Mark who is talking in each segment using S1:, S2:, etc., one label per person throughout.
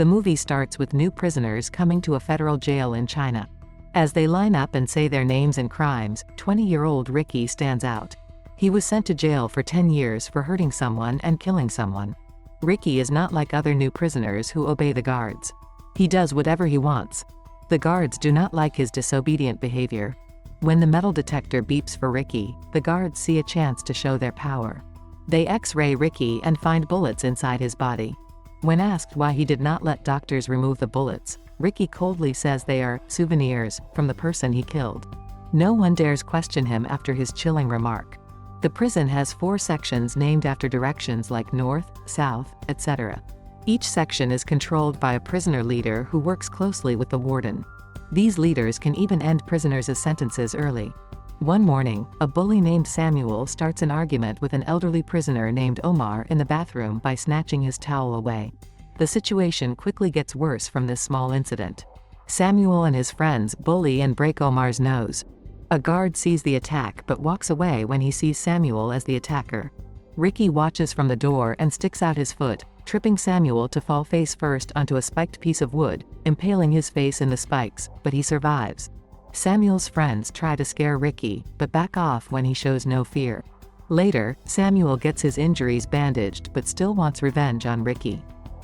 S1: The movie starts with new prisoners coming to a federal jail in China. As they line up and say their names and crimes, 20-year-old Riki stands out. He was sent to jail for 10 years for hurting someone and killing someone. Riki is not like other new prisoners who obey the guards. He does whatever he wants. The guards do not like his disobedient behavior. When the metal detector beeps for Riki, the guards see a chance to show their power. They X-ray Riki and find bullets inside his body. When asked why he did not let doctors remove the bullets, Riki coldly says they are souvenirs from the person he killed. No one dares question him after his chilling remark. The prison has 4 sections named after directions like north, south, etc. Each section is controlled by a prisoner leader who works closely with the warden. These leaders can even end prisoners' sentences early. One morning, a bully named Samuel starts an argument with an elderly prisoner named Omar in the bathroom by snatching his towel away. The situation quickly gets worse from this small incident. Samuel and his friends bully and break Omar's nose. A guard sees the attack but walks away when he sees Samuel as the attacker. Riki watches from the door and sticks out his foot, tripping Samuel to fall face first onto a spiked piece of wood, impaling his face in the spikes, but he survives. Samuel's friends try to scare Riki, but back off when he shows no fear. Later, Samuel gets his injuries bandaged but still wants revenge on Riki.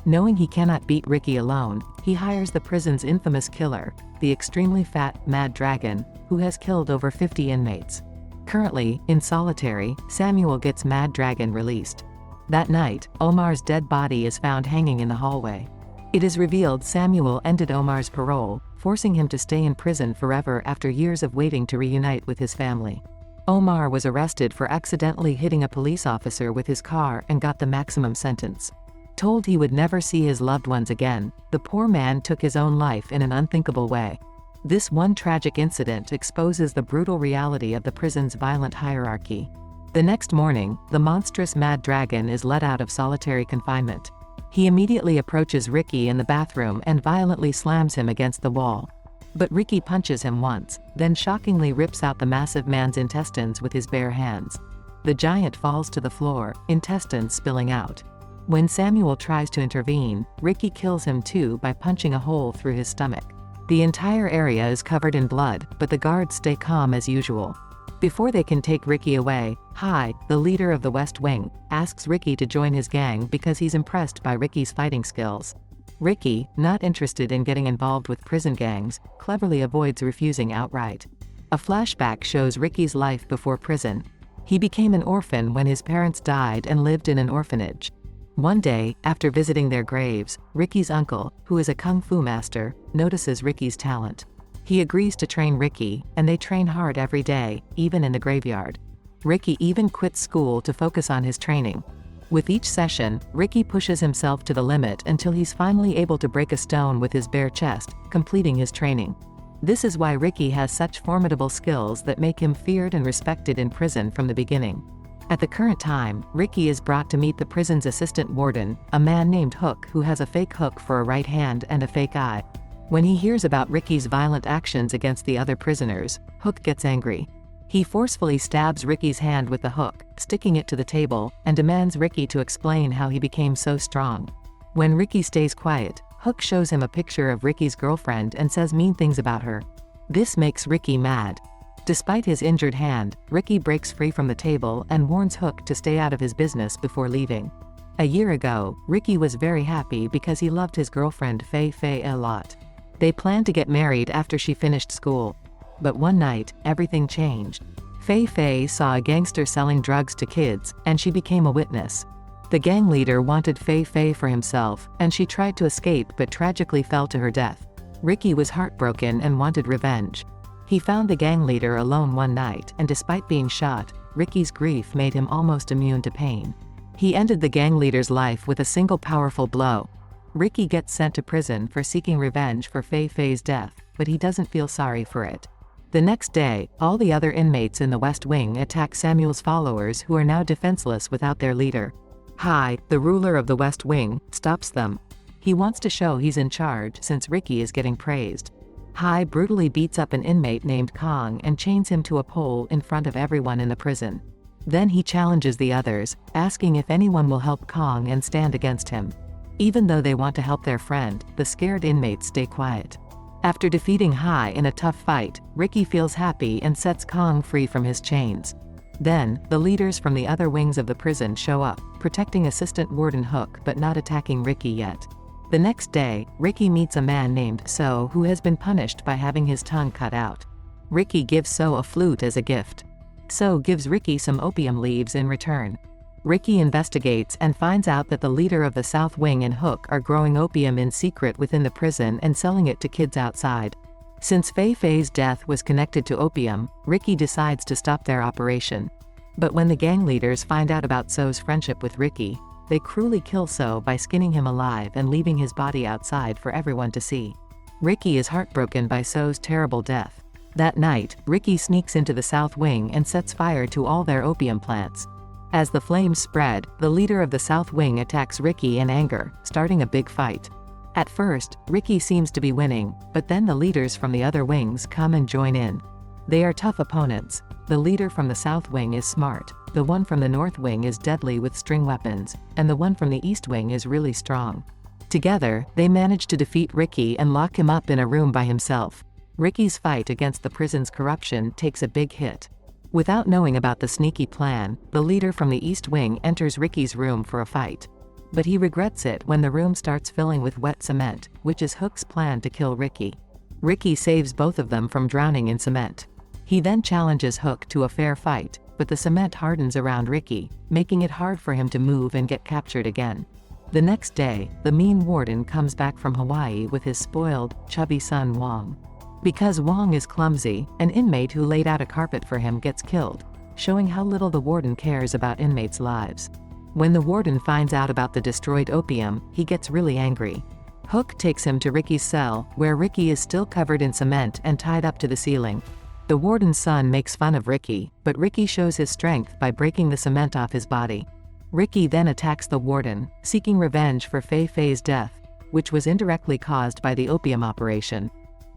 S1: Knowing he cannot beat Riki alone, he hires the prison's infamous killer, the extremely fat, Mad Dragon, who has killed over 50 inmates. Currently, in solitary, Samuel gets Mad Dragon released. That night, Omar's dead body is found hanging in the hallway. It is revealed Samuel ended Omar's parole, forcing him to stay in prison forever after years of waiting to reunite with his family. Omar was arrested for accidentally hitting a police officer with his car and got the maximum sentence. Told he would never see his loved ones again, the poor man took his own life in an unthinkable way. This one tragic incident exposes the brutal reality of the prison's violent hierarchy. The next morning, the monstrous Mad Dragon is let out of solitary confinement. He immediately approaches Riki in the bathroom and violently slams him against the wall. But Riki punches him once, then shockingly rips out the massive man's intestines with his bare hands. The giant falls to the floor, intestines spilling out. When Samuel tries to intervene, Riki kills him too by punching a hole through his stomach. The entire area is covered in blood, but the guards stay calm as usual. Before they can take Riki away, Hai, the leader of the West Wing, asks Riki to join his gang because he's impressed by Riki's fighting skills. Riki, not interested in getting involved with prison gangs, cleverly avoids refusing outright. A flashback shows Riki's life before prison. He became an orphan when his parents died and lived in an orphanage. One day, after visiting their graves, Riki's uncle, who is a kung fu master, notices Riki's talent. He agrees to train Riki, and they train hard every day, even in the graveyard. Riki even quits school to focus on his training. With each session, Riki pushes himself to the limit until he's finally able to break a stone with his bare chest, completing his training. This is why Riki has such formidable skills that make him feared and respected in prison from the beginning. At the current time, Riki is brought to meet the prison's assistant warden, a man named Hook who has a fake hook for a right hand and a fake eye. When he hears about Riki's violent actions against the other prisoners, Hook gets angry. He forcefully stabs Riki's hand with the hook, sticking it to the table, and demands Riki to explain how he became so strong. When Riki stays quiet, Hook shows him a picture of Riki's girlfriend and says mean things about her. This makes Riki mad. Despite his injured hand, Riki breaks free from the table and warns Hook to stay out of his business before leaving. A year ago, Riki was very happy because he loved his girlfriend Fei Fei a lot. They planned to get married after she finished school. But one night, everything changed. Fei Fei saw a gangster selling drugs to kids, and she became a witness. The gang leader wanted Fei Fei for himself, and she tried to escape but tragically fell to her death. Riki was heartbroken and wanted revenge. He found the gang leader alone one night, and despite being shot, Riki's grief made him almost immune to pain. He ended the gang leader's life with a single powerful blow. Riki gets sent to prison for seeking revenge for Fei Fei's death, but he doesn't feel sorry for it. The next day, all the other inmates in the West Wing attack Samuel's followers who are now defenseless without their leader. Hai, the ruler of the West Wing, stops them. He wants to show he's in charge since Riki is getting praised. Hai brutally beats up an inmate named Kong and chains him to a pole in front of everyone in the prison. Then he challenges the others, asking if anyone will help Kong and stand against him. Even though they want to help their friend, the scared inmates stay quiet. After defeating Hai in a tough fight, Riki feels happy and sets Kong free from his chains. Then, the leaders from the other wings of the prison show up, protecting Assistant Warden Hook but not attacking Riki yet. The next day, Riki meets a man named So who has been punished by having his tongue cut out. Riki gives So a flute as a gift. So gives Riki some opium leaves in return. Riki investigates and finds out that the leader of the South Wing and Hook are growing opium in secret within the prison and selling it to kids outside. Since Fei Fei's death was connected to opium, Riki decides to stop their operation. But when the gang leaders find out about So's friendship with Riki, they cruelly kill So by skinning him alive and leaving his body outside for everyone to see. Riki is heartbroken by So's terrible death. That night, Riki sneaks into the South Wing and sets fire to all their opium plants. As the flames spread, the leader of the South Wing attacks Riki in anger, starting a big fight. At first, Riki seems to be winning, but then the leaders from the other wings come and join in. They are tough opponents. The leader from the South Wing is smart, the one from the North Wing is deadly with string weapons, and the one from the East Wing is really strong. Together, they manage to defeat Riki and lock him up in a room by himself. Riki's fight against the prison's corruption takes a big hit. Without knowing about the sneaky plan, the leader from the East Wing enters Riki's room for a fight. But he regrets it when the room starts filling with wet cement, which is Hook's plan to kill Riki. Riki saves both of them from drowning in cement. He then challenges Hook to a fair fight, but the cement hardens around Riki, making it hard for him to move and get captured again. The next day, the mean warden comes back from Hawaii with his spoiled, chubby son Wong. Because Wong is clumsy, an inmate who laid out a carpet for him gets killed, showing how little the warden cares about inmates' lives. When the warden finds out about the destroyed opium, he gets really angry. Hook takes him to Riki's cell, where Riki is still covered in cement and tied up to the ceiling. The warden's son makes fun of Riki, but Riki shows his strength by breaking the cement off his body. Riki then attacks the warden, seeking revenge for Fei Fei's death, which was indirectly caused by the opium operation.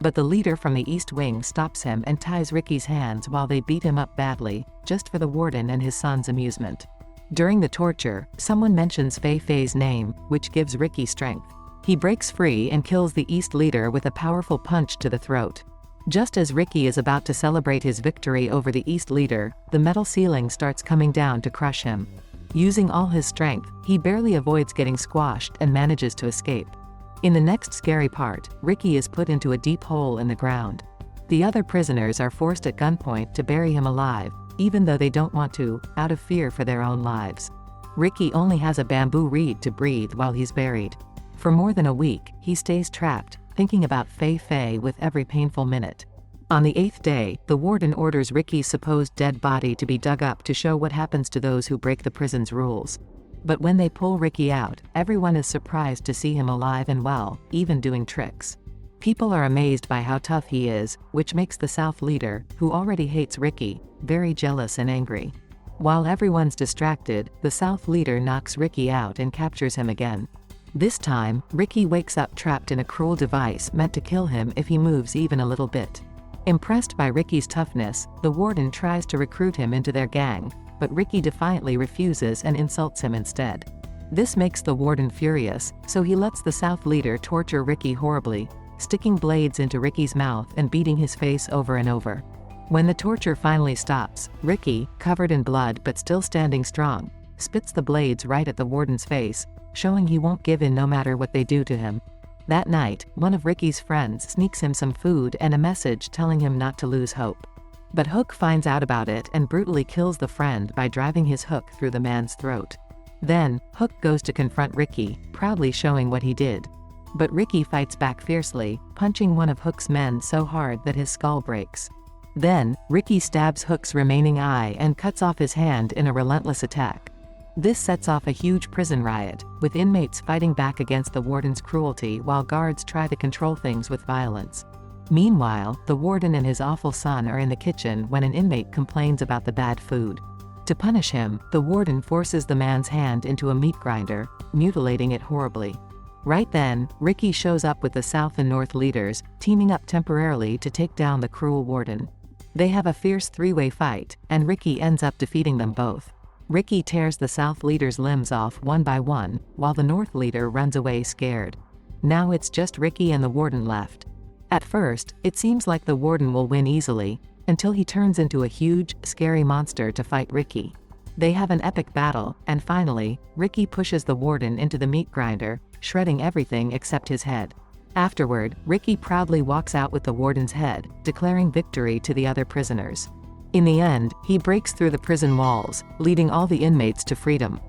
S1: But the leader from the East Wing stops him and ties Riki's hands while they beat him up badly, just for the warden and his son's amusement. During the torture, someone mentions Fei Fei's name, which gives Riki strength. He breaks free and kills the East leader with a powerful punch to the throat. Just as Riki is about to celebrate his victory over the East leader, the metal ceiling starts coming down to crush him. Using all his strength, he barely avoids getting squashed and manages to escape. In the next scary part, Riki is put into a deep hole in the ground. The other prisoners are forced at gunpoint to bury him alive, even though they don't want to, out of fear for their own lives. Riki only has a bamboo reed to breathe while he's buried. For more than a week, he stays trapped, thinking about Fei Fei with every painful minute. On the 8th day, the warden orders Riki's supposed dead body to be dug up to show what happens to those who break the prison's rules. But when they pull Riki out, everyone is surprised to see him alive and well, even doing tricks. People are amazed by how tough he is, which makes the South leader, who already hates Riki, very jealous and angry. While everyone's distracted, the South leader knocks Riki out and captures him again. This time, Riki wakes up trapped in a cruel device meant to kill him if he moves even a little bit. Impressed by Riki's toughness, the warden tries to recruit him into their gang, but Riki defiantly refuses and insults him instead. This makes the warden furious, so he lets the South leader torture Riki horribly, sticking blades into Riki's mouth and beating his face over and over. When the torture finally stops, Riki, covered in blood but still standing strong, spits the blades right at the warden's face, showing he won't give in no matter what they do to him. That night, one of Riki's friends sneaks him some food and a message telling him not to lose hope. But Hook finds out about it and brutally kills the friend by driving his hook through the man's throat. Then, Hook goes to confront Riki, proudly showing what he did. But Riki fights back fiercely, punching one of Hook's men so hard that his skull breaks. Then, Riki stabs Hook's remaining eye and cuts off his hand in a relentless attack. This sets off a huge prison riot, with inmates fighting back against the warden's cruelty while guards try to control things with violence. Meanwhile, the warden and his awful son are in the kitchen when an inmate complains about the bad food. To punish him, the warden forces the man's hand into a meat grinder, mutilating it horribly. Right then, Riki shows up with the South and North leaders, teaming up temporarily to take down the cruel warden. They have a fierce three-way fight, and Riki ends up defeating them both. Riki tears the South leader's limbs off one by one, while the North leader runs away scared. Now it's just Riki and the Warden left. At first, it seems like the Warden will win easily, until he turns into a huge, scary monster to fight Riki. They have an epic battle, and finally, Riki pushes the Warden into the meat grinder, shredding everything except his head. Afterward, Riki proudly walks out with the Warden's head, declaring victory to the other prisoners. In the end, he breaks through the prison walls, leading all the inmates to freedom.